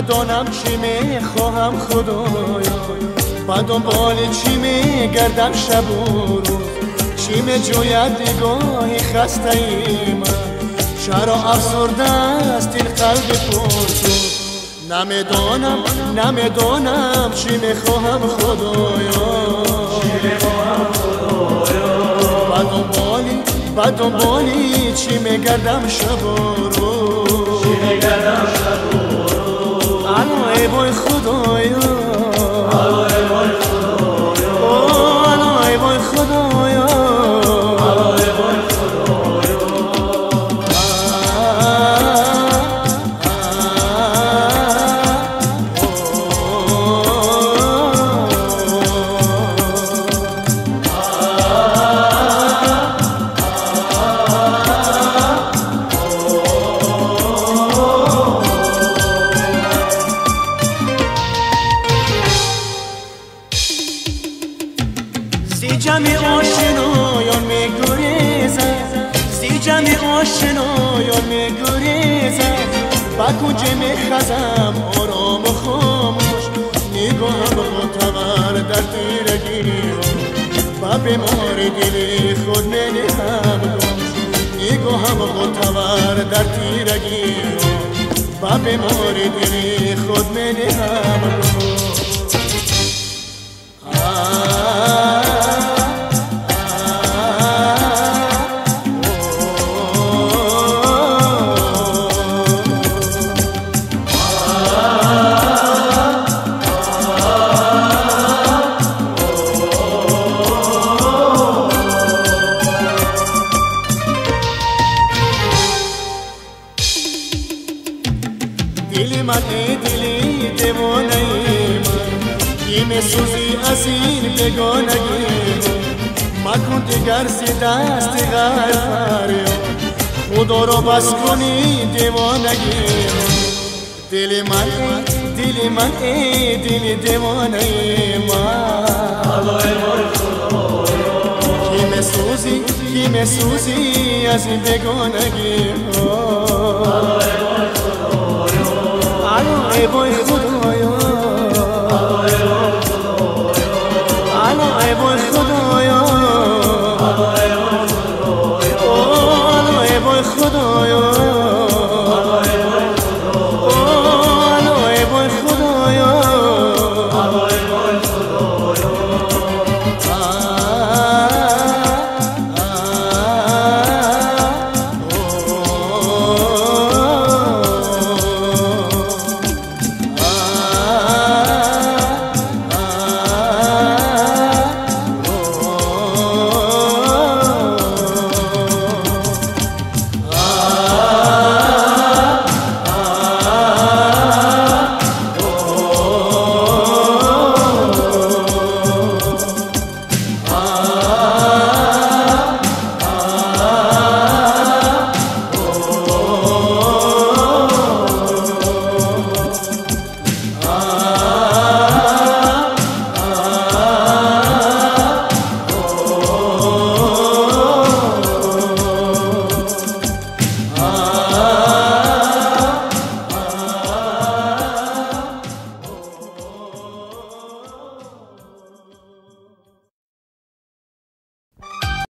نمیدانم چی میخواهم خدایا، با دنبال چی میگردم شب و روز، چی میجوید نگاهی خسته ای من، چرا افسرده است این قلب پرسوز. نمیدانم چی میخواهم خدایا، با دنبالی چی میگردم شب و روز. الو ای بای خدایا، الو ای بای خدایا، سی جمع آشنایان میگریزد، سی جمع آشنایان میگریزد، با کنج میخزم آرام و خاموش، نگاهم معتبر در تیرگی با بیمار دل خود منهم دوش، نگاهم معتبر در تیرگی با بیمار دل خود منهم دوش. دلی من ای دلی دیوانه من، میسوزی از این بیگانگی مکن دیگر سی دست غیر فریاد، خدا را بس کنی دیوانگی. دلی من ای دلی دیوانه من، کی میسوزی از این بیگانگی. الو ای بای خدایا،